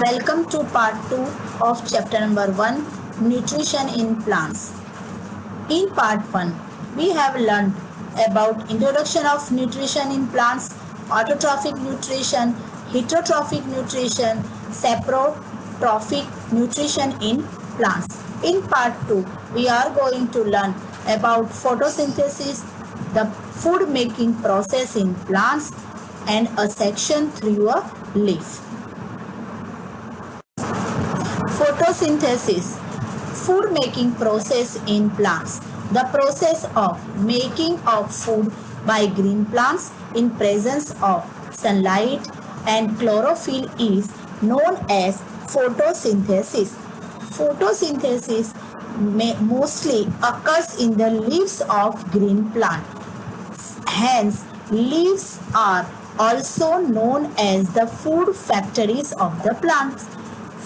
Welcome to part 2 of chapter number 1, Nutrition in Plants. In part 1, we have learned about introduction of nutrition in plants, autotrophic nutrition, heterotrophic nutrition, saprotrophic nutrition in plants. In part 2, we are going to learn about photosynthesis, the food making process in plants, and a section through a leaf. Photosynthesis, food making process in plants. The process of making of food by green plants in presence of sunlight and chlorophyll is known as photosynthesis. Photosynthesis mostly occurs in the leaves of green plant. Hence, leaves are also known as the food factories of the plants.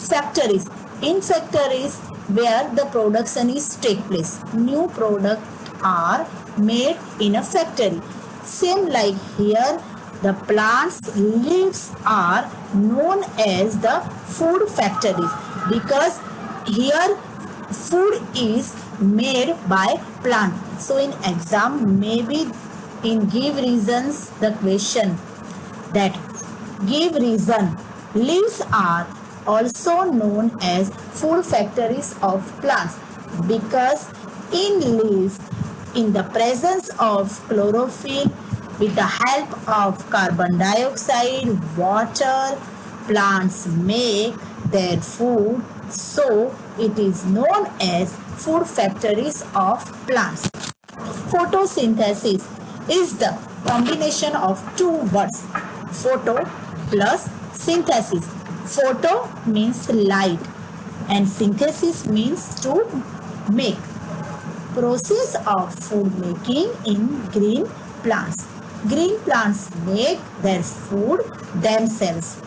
Factories. In factories where the production is take place, new products are made in a factory. Same like here, the plants leaves are known as the food factories because here food is made by plant. So in exam, maybe in give reasons the question that give reason, leaves are also known as food factories of plants because in leaves, in the presence of chlorophyll, with the help of carbon dioxide, water, plants make their food, so it is known as food factories of plants. Photosynthesis is the combination of two words, photo plus synthesis. Photo means light and synthesis means to make. Process of food making in green plants. Green plants make their food themselves.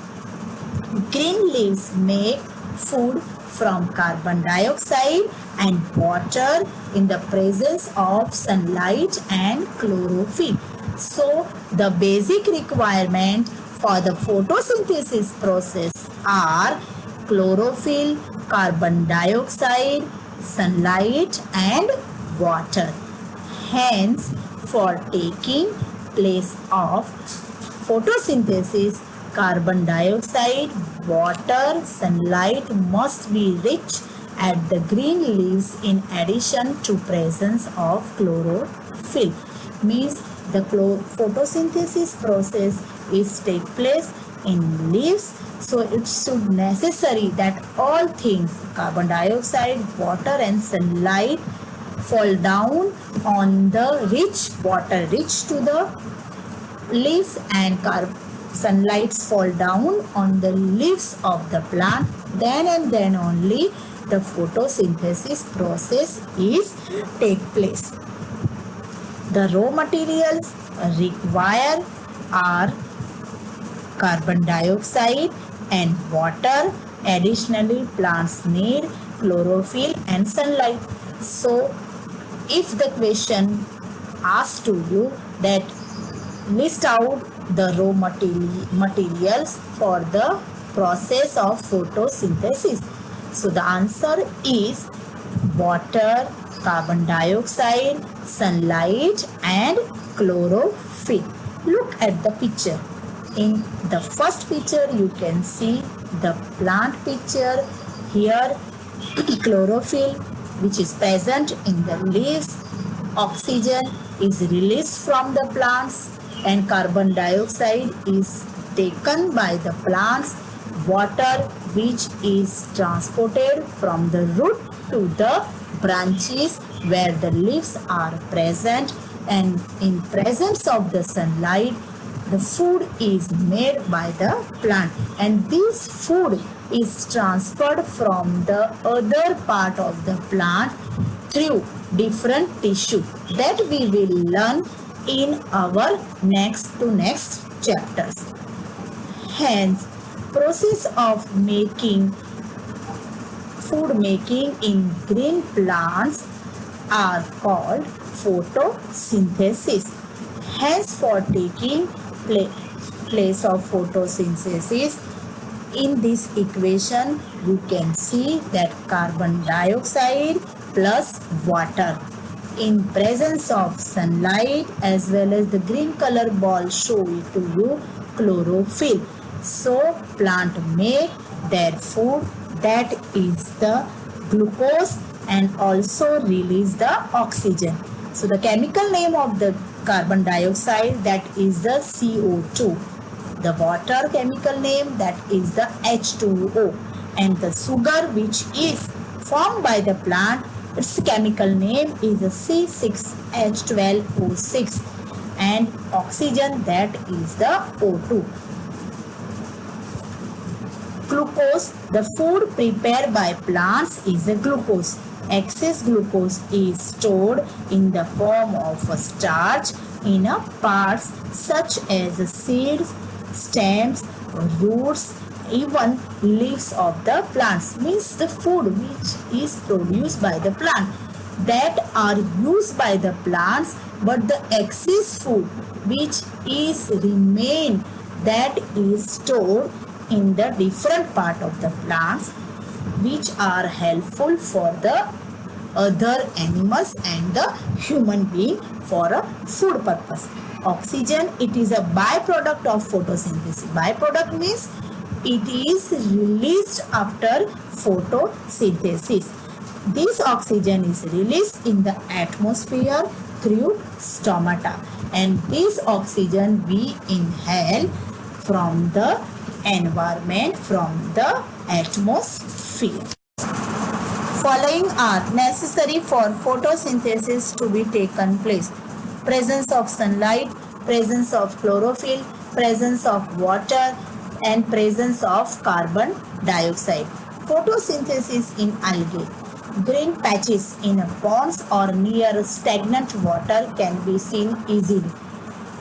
Green leaves make food from carbon dioxide and water in the presence of sunlight and chlorophyll. So the basic requirement for the photosynthesis process are chlorophyll, carbon dioxide, sunlight and water. Hence, for taking place of photosynthesis, carbon dioxide, water, sunlight must be rich at the green leaves in addition to presence of chlorophyll. Means the photosynthesis process is take place in leaves, so it should necessary that all things, carbon dioxide, water and sunlight fall down on the rich water rich to the leaves and sunlight fall down on the leaves of the plant. Then and then only the photosynthesis process is take place. The raw materials required are carbon dioxide and water. Additionally, plants need chlorophyll and sunlight. So, if the question asked to you that list out the raw materials for the process of photosynthesis, so the answer is water, carbon dioxide, sunlight and chlorophyll. Look at the picture. In the first picture you can see the plant picture. Here chlorophyll which is present in the leaves, oxygen is released from the plants and carbon dioxide is taken by the plants, water which is transported from the root to the branches where the leaves are present, and in presence of the sunlight the food is made by the plant and this food is transferred from the other part of the plant through different tissue that we will learn in our next chapters. Hence, process of making food making in green plants are called photosynthesis. Hence, for taking place of photosynthesis, In this equation, you can see that carbon dioxide plus water in presence of sunlight, as well as the green color ball show it to you chlorophyll. So plant make their food, that is the glucose, and also release the oxygen. So the chemical name of the carbon dioxide, that is the CO2. The water chemical name, that is the H2O, and the sugar which is formed by the plant, its chemical name is the C6H12O6, and oxygen, that is the O2. Glucose, the food prepared by plants, is a glucose. Excess glucose is stored in the form of a starch in a parts such as seeds, stems, roots, even leaves of the plants. Means the food which is produced by the plant, that are used by the plants, but the excess food which is remain, that is stored in the different part of the plants, which are helpful for the other animals and the human being for a food purpose. Oxygen, it is a byproduct of photosynthesis. Byproduct means it is released after photosynthesis. This oxygen is released in the atmosphere through stomata, and this oxygen we inhale from the environment, from the atmosphere. Following are necessary for photosynthesis to be taken place: presence of sunlight, presence of chlorophyll, presence of water, and presence of carbon dioxide. Photosynthesis in algae. Green patches in ponds or near stagnant water can be seen easily.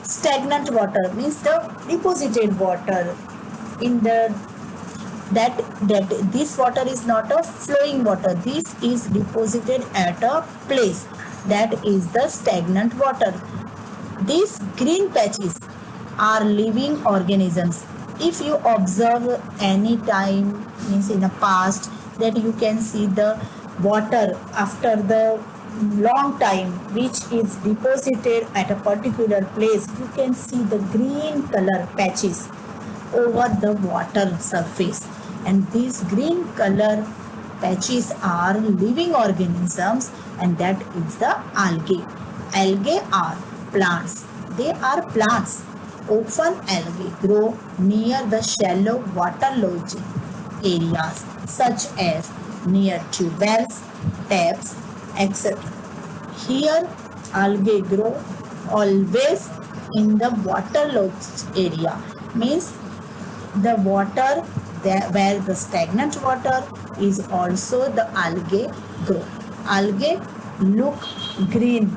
Stagnant water means the deposited water in the that this water is not a flowing water. This is deposited at a place, that is the stagnant water. These green patches are living organisms. If you observe any time, means in the past, that you can see the water after the long time which is deposited at a particular place, you can see the green color patches over the water surface, and these green color patches are living organisms, and that is the algae. Algae are plants. They are plants. Often algae grow near the shallow waterlogged areas such as near tube wells, taps, etc. Here algae grow always in the waterlogged area, means the water where the stagnant water is, also the algae grow. Algae look green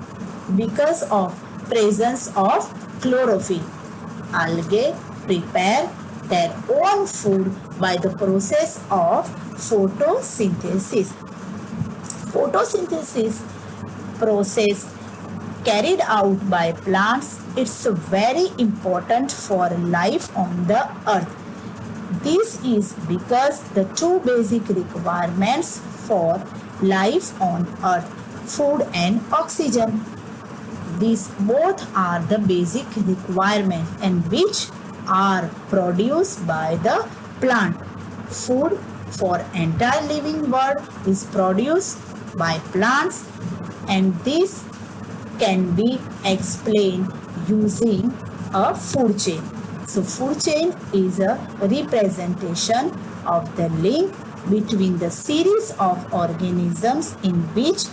because of presence of chlorophyll. Algae prepare their own food by the process of photosynthesis. Photosynthesis process carried out by plants, it's very important for life on the earth. This is because the two basic requirements for life on earth, food and oxygen. These both are the basic requirements, and which are produced by the plant. Food for entire living world is produced by plants, and this can be explained using a food chain. So food chain is a representation of the link between the series of organisms in which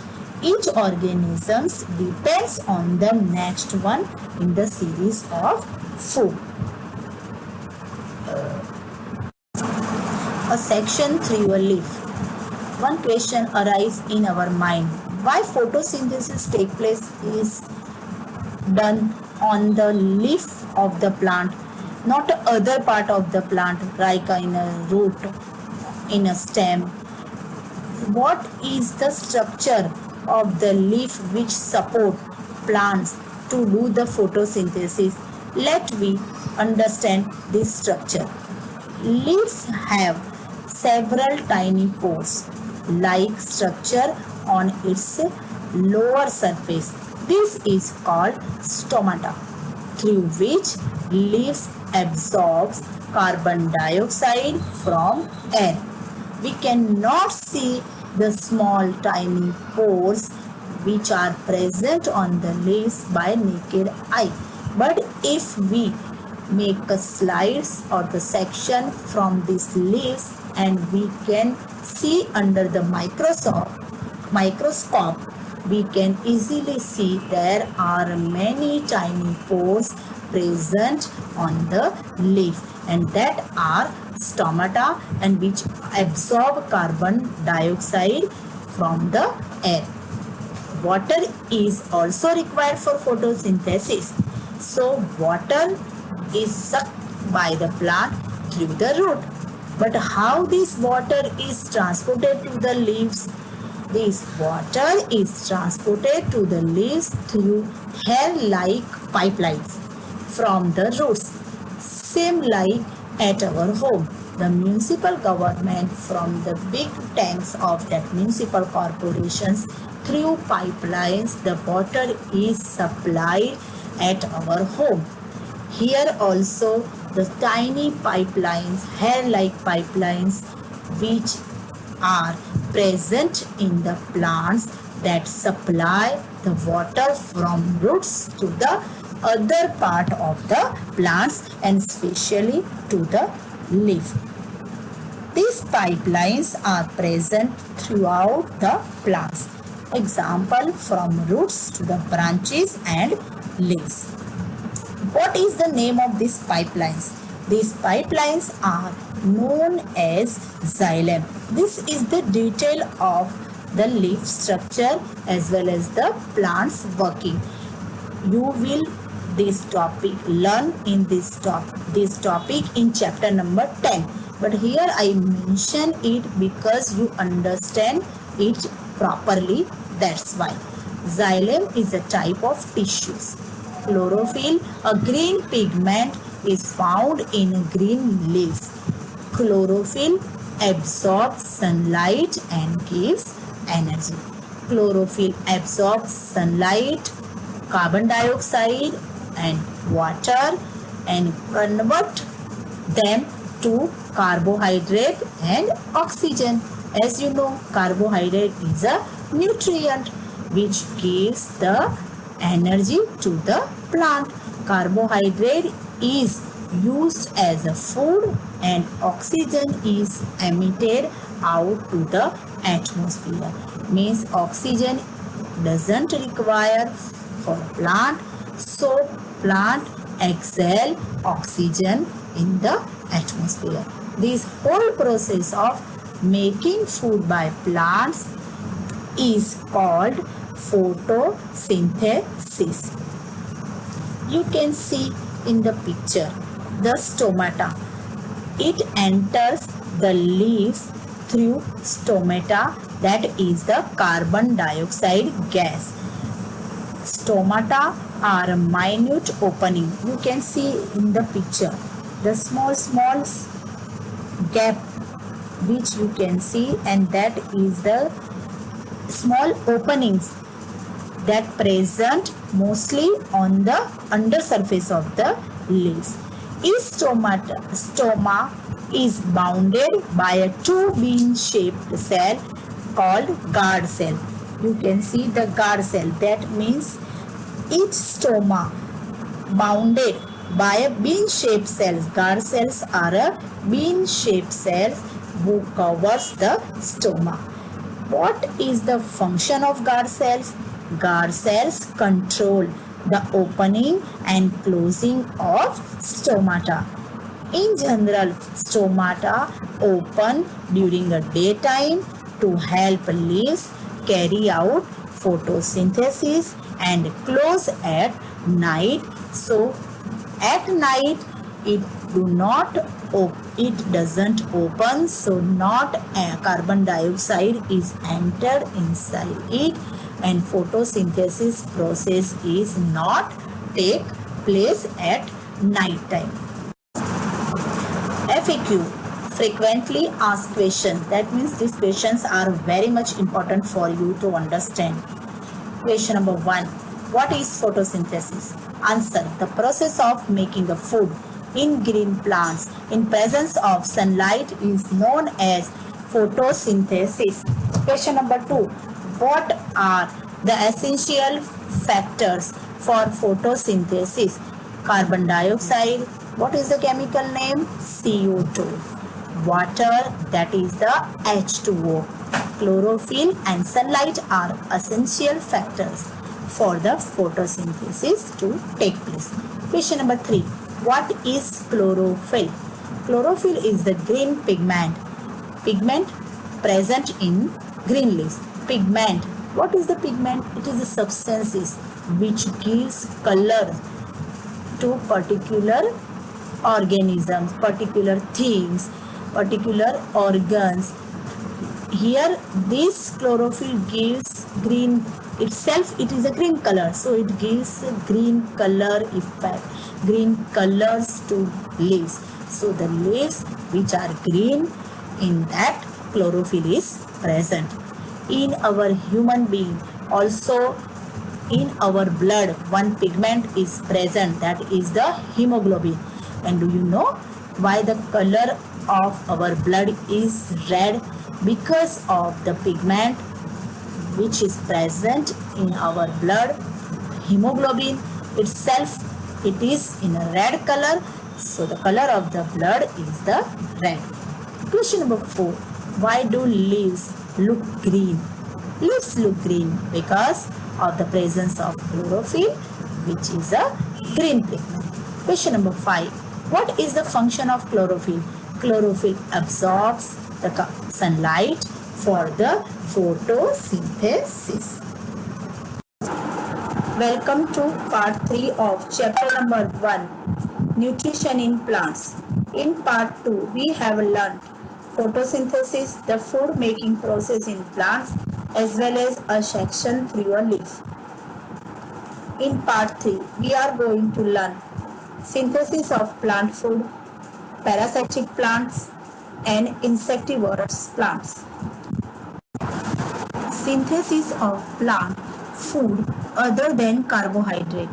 each organism depends on the next one in the series of food. A section through a leaf. One question arises in our mind: why photosynthesis take place is done on the leaf of the plant, not other part of the plant, like in a root, in a stem? What is the structure of the leaf which support plants to do the photosynthesis? Let me understand this structure. Leaves have several tiny pores like structure on its lower surface. This is called stomata, through which leaves absorbs carbon dioxide from air. We cannot see the small tiny pores which are present on the leaves by naked eye. But if we make a slice or the section from these leaves and we can see under the microscope, we can easily see there are many tiny pores present on the leaf, and that are stomata, and which absorb carbon dioxide from the air. Water is also required for photosynthesis. So water is sucked by the plant through the root. But how this water is transported to the leaves? This water is transported to the leaves through hair-like pipelines from the roots. Same like at our home. The municipal government from the big tanks of that municipal corporations through pipelines, the water is supplied at our home. Here also the tiny pipelines, hair-like pipelines, which are present in the plants that supply the water from roots to the other part of the plants and especially to the leaf. These pipelines are present throughout the plants. Example, from roots to the branches and leaves. What is the name of these pipelines? These pipelines are known as xylem. This is the detail of the leaf structure as well as the plant's working. You will learn in this topic in chapter number 10. But here I mention it because you understand it properly. That's why. Xylem is a type of tissues. Chlorophyll, a green pigment, is found in green leaves. Chlorophyll absorbs sunlight and gives energy. Chlorophyll absorbs sunlight, carbon dioxide and water and convert them to carbohydrate and oxygen. As you know, carbohydrate is a nutrient which gives the energy to the plant. Carbohydrate is used as a food and oxygen is emitted out to the atmosphere. Means oxygen doesn't require for plant, so plant exhale oxygen in the atmosphere. This whole process of making food by plants is called photosynthesis. You can see in the picture the stomata. It enters the leaves through stomata, that is the carbon dioxide gas. Stomata are a minute opening. You can see in the picture the small gap which you can see, and that is the small openings that present mostly on the undersurface of the leaves. Each stoma is bounded by a two bean-shaped cell called guard cell. You can see the guard cell. That means each stoma bounded by a bean-shaped cells. Guard cells are a bean-shaped cells who covers the stoma. What is the function of guard cells? Guard cells control the opening and closing of stomata. In general, stomata open during the daytime to help leaves carry out photosynthesis and close at night. So at night it doesn't open, so not carbon dioxide is entered inside it, and photosynthesis process is not take place at night time. FAQ, frequently asked questions. That means these questions are very much important for you to understand. Question number 1. What is photosynthesis? Answer. The process of making a food in green plants in presence of sunlight is known as photosynthesis. Question number 2. What are the essential factors for photosynthesis? Carbon dioxide. What is the chemical name? CO2. Water, that is the H2O. Chlorophyll and sunlight are essential factors for the photosynthesis to take place. Question number 3. What is chlorophyll? Chlorophyll is the green pigment present in green leaves. Pigment. What is the pigment? It is a substances which gives color to particular organisms, particular things, particular organs. Here this chlorophyll gives green itself, it is a green color, so it gives a green color effect, green colors to leaves. So the leaves which are green, in that chlorophyll is present. In our human being also, in our blood, one pigment is present, that is the hemoglobin. And do you know why the color of our blood is red? Because of the pigment which is present in our blood. Hemoglobin itself, it is in a red color, so the color of the blood is the red. Question number 4. Why do leaves look green? Leaves look green because of the presence of chlorophyll, which is a green pigment. Question number 5. What is the function of chlorophyll? Chlorophyll absorbs the sunlight for the photosynthesis. Welcome to part 3 of chapter number 1, Nutrition in Plants. In part 2, we have learned photosynthesis, the food making process in plants, as well as a section through a leaf. In part 3, we are going to learn synthesis of plant food, parasitic plants, and insectivorous plants. Synthesis of plant food other than carbohydrate.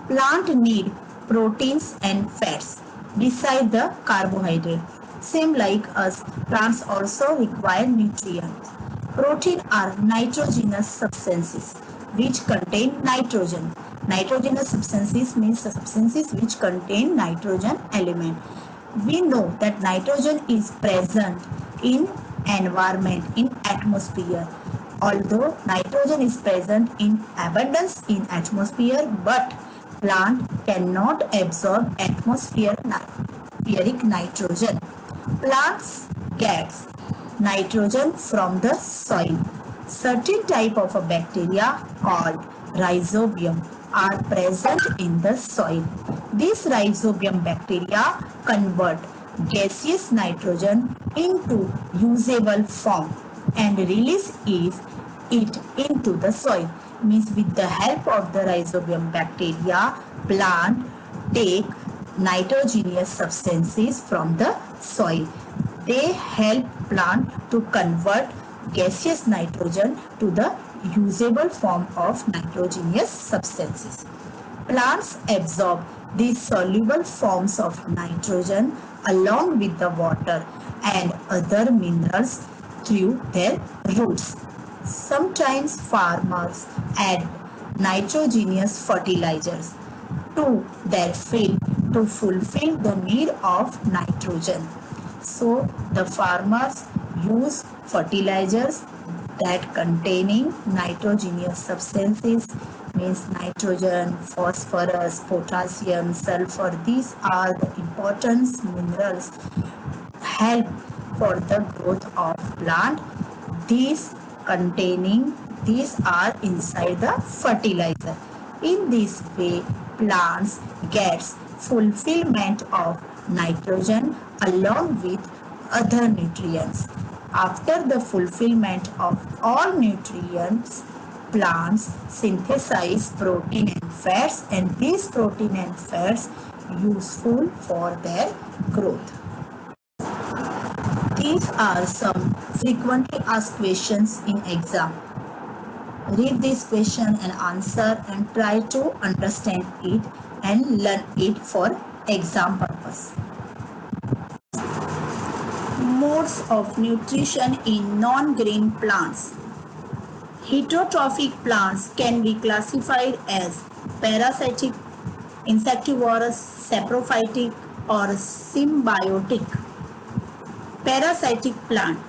Plant need proteins and fats beside the carbohydrate. Same like us, plants also require nutrients. Protein are nitrogenous substances which contain nitrogen. Nitrogenous substances means the substances which contain nitrogen element. We know that nitrogen is present in environment, in atmosphere. Although nitrogen is present in abundance in atmosphere, but plant cannot absorb atmospheric nitrogen. Plants gets nitrogen from the soil. Certain type of a bacteria called rhizobium are present in the soil. This rhizobium bacteria convert gaseous nitrogen into usable form and release it into the soil. Means with the help of the rhizobium bacteria, plant take nitrogenous substances from the soil. They help plant to convert gaseous nitrogen to the usable form of nitrogenous substances. Plants absorb these soluble forms of nitrogen along with the water and other minerals through their roots. Sometimes farmers add nitrogenous fertilizers to their field to fulfill the need of nitrogen. So the farmers use fertilizers that containing nitrogenous substances, means nitrogen, phosphorus, potassium, sulfur. These are the important minerals help for the growth of plant. These are inside the fertilizer. In this way, plants gets fulfillment of nitrogen along with other nutrients. After the fulfillment of all nutrients, plants synthesize protein and fats, and these protein and fats useful for their growth. These are some frequently asked questions in exam. Read this question and answer and try to understand it and learn it for exam purpose. Modes of nutrition in non-green plants. Heterotrophic plants can be classified as parasitic, insectivorous, saprophytic, or symbiotic. Parasitic plant.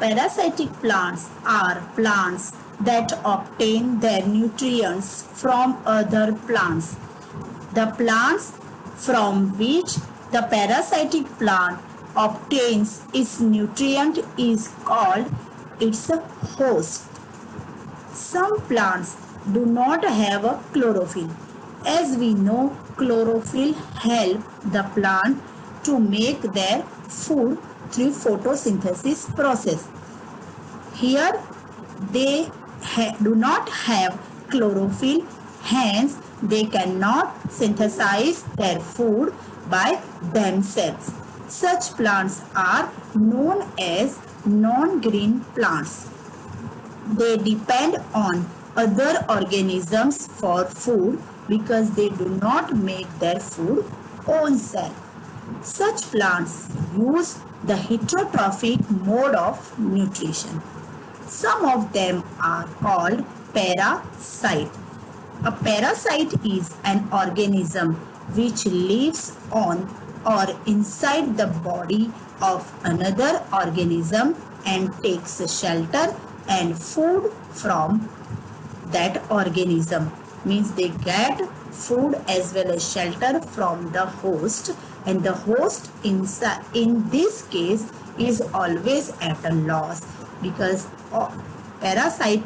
Parasitic plants are plants that obtain their nutrients from other plants. The plants from which the parasitic plant obtains its nutrient is called its host. Some plants do not have a chlorophyll. As we know, chlorophyll helps the plant to make their food through photosynthesis process. Here they do not have chlorophyll, hence they cannot synthesize their food by themselves. Such plants are known as non-green plants. They depend on other organisms for food because they do not make their food own self. Such plants use the heterotrophic mode of nutrition. Some of them are called parasite. A parasite is an organism which lives on or inside the body of another organism and takes shelter and food from that organism. Means they get food as well as shelter from the host, and the host in this case is always at a loss because parasite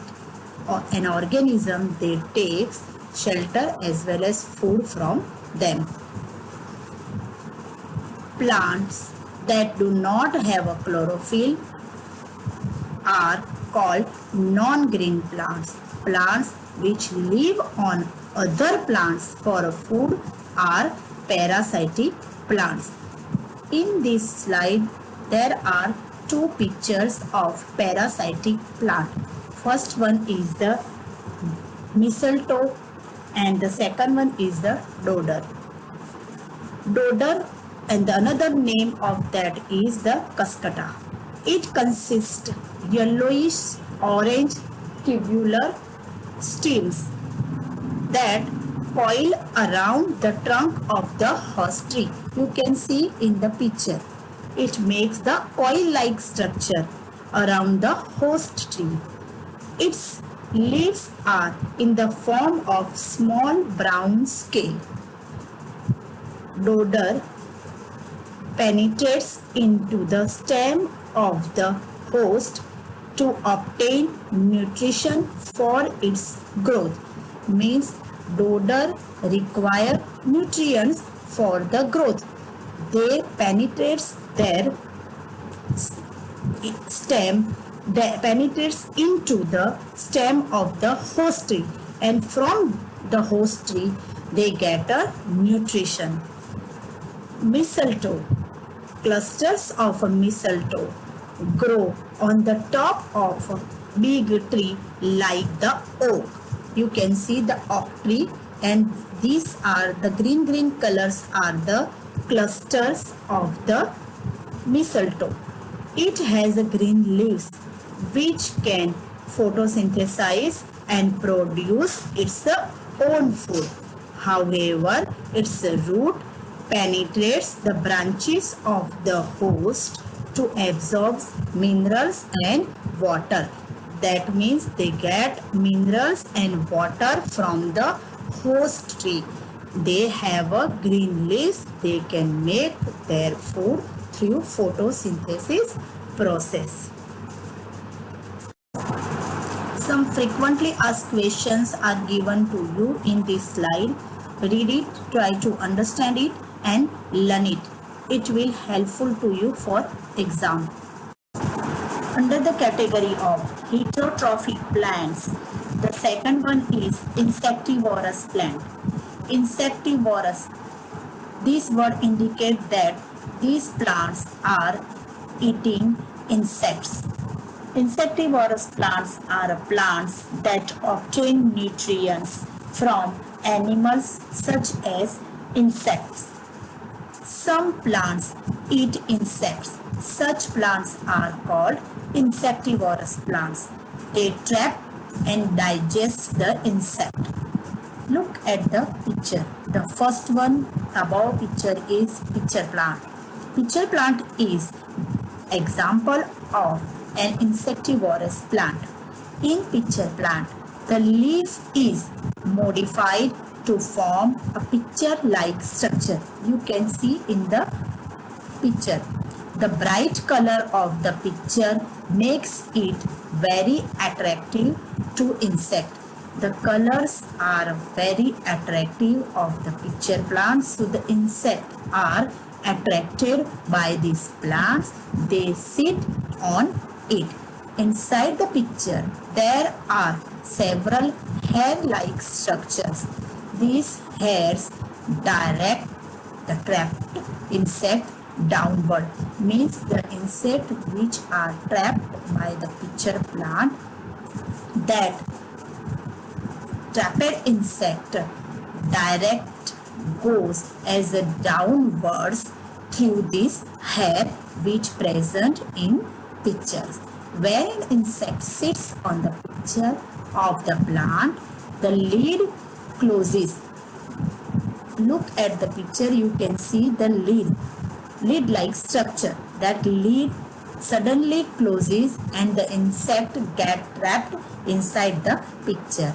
or an organism, they takes shelter as well as food from them. Plants that do not have a chlorophyll are called non-green plants. Plants which live on other plants for food are parasitic plants. In this slide, there are two pictures of parasitic plant. First one is the mistletoe and the second one is the dodder. Dodder, and the another name of that is the cuscata. It consists yellowish orange tubular stems that coil around the trunk of the host tree. You can see in the picture. It makes the coil-like structure around the host tree. Its leaves are in the form of small brown scale. Dodder penetrates into the stem of the host to obtain nutrition for its growth. Means dodder require nutrients for the growth. They penetrates their stem, that penetrates into the stem of the host tree, and from the host tree they get a nutrition. Mistletoe. Clusters of a mistletoe grow on the top of a big tree like the oak. You can see the oak tree, and these are the green colors are the clusters of the mistletoe. It has a green leaves which can photosynthesize and produce its own food. However, its root penetrates the branches of the host to absorb minerals and water. That means they get minerals and water from the host tree. They have a green leaves. They can make their food through photosynthesis process. Some frequently asked questions are given to you in this slide. Read it, try to understand it and learn it. It will helpful to you for exam. Under the category of heterotrophic plants, the second one is insectivorous plant. Insectivorous. This word indicates that these plants are eating insects. Insectivorous plants are plants that obtain nutrients from animals such as insects. Some plants eat insects. Such plants are called insectivorous plants. They trap and digest the insect. Look at the picture. The first one above picture is pitcher plant. Pitcher plant is example of an insectivorous plant. In pitcher plant, the leaf is modified to form a pitcher-like structure. You can see in the picture. The bright color of the picture makes it very attractive to insect. The colors are very attractive of the pitcher plants, so the insect are attracted by these plants. They sit on it. Inside the picture, there are several hair-like structures. These hairs direct the trapped insect downward, means the insect which are trapped by the pitcher plant, that trapped insect direct goes as a downwards through this hair which present in pictures. When an insect sits on the picture of the plant, the lid closes. Look at the picture, you can see the lid like structure. That lid suddenly closes and the insect get trapped inside the picture.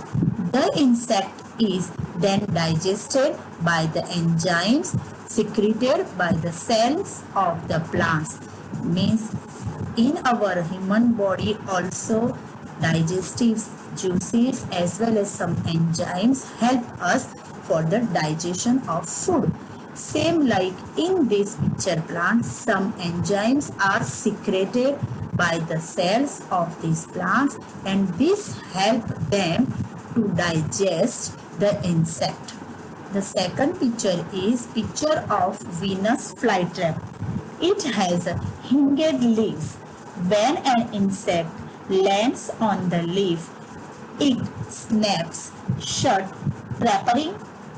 The insect is then digested by the enzymes secreted by the cells of the plants. Means in our human body also digestive juices as well as some enzymes help us for the digestion of food. Same like in this pitcher plant, some enzymes are secreted by the cells of these plants and this help them to digest the insect. The second picture is picture of Venus flytrap. It has hinged leaves. When an insect lands on the leaf, it snaps shut, trapping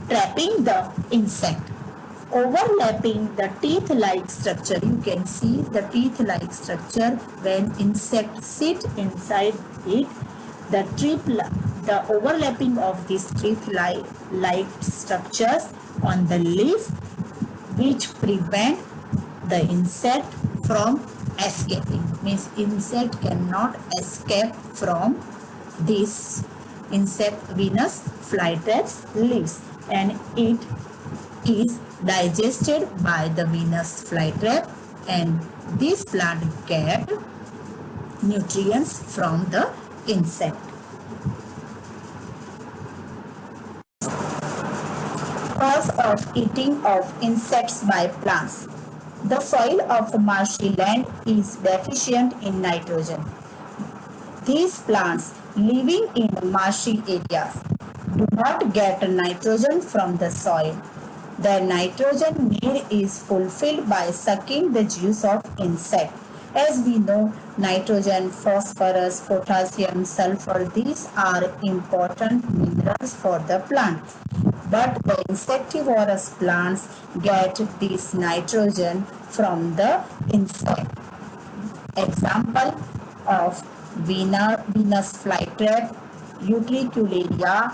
the insect. Overlapping the teeth-like structure, you can see the teeth-like structure when insects sit inside it. The overlapping of these teeth-like structures on the leaf, which prevent the insect from escaping. Means insect cannot escape from this insect Venus flytrap's leaves, and it is digested by the Venus flytrap, and this plant get nutrients from the insect. Cause of eating of insects by plants. The soil of marshy land is deficient in nitrogen. These plants living in marshy areas do not get nitrogen from the soil. Their nitrogen need is fulfilled by sucking the juice of insect. As we know, nitrogen, phosphorus, potassium, sulfur, these are important minerals for the plant. But the insectivorous plants get this nitrogen from the insect. Example of Venus flytrap, Utricularia,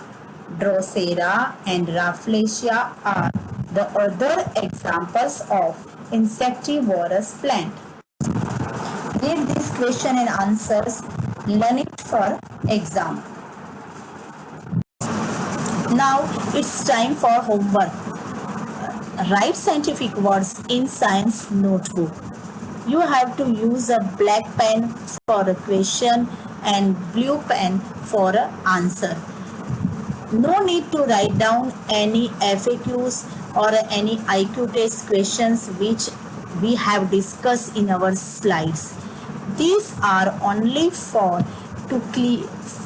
Drosera and Rafflesia are the other examples of insectivorous plant. Read this question and answers. Learn it for exam. Now it's time for homework. Write scientific words in science notebook. You have to use a black pen for a question and blue pen for an answer. No need to write down any FAQs or any IQ test questions which we have discussed in our slides. These are only for to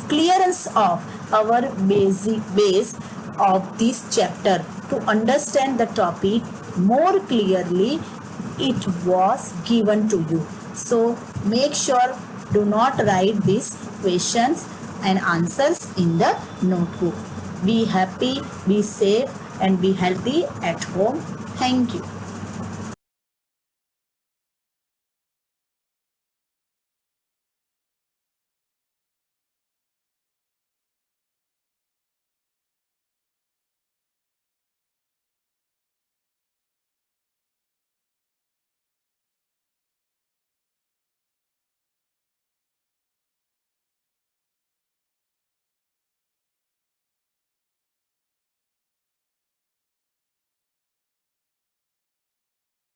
clearance of our basic base of this chapter. To understand the topic more clearly, it was given to you. So make sure do not write these questions and answers in the notebook. Be happy, be safe and be healthy at home. Thank you.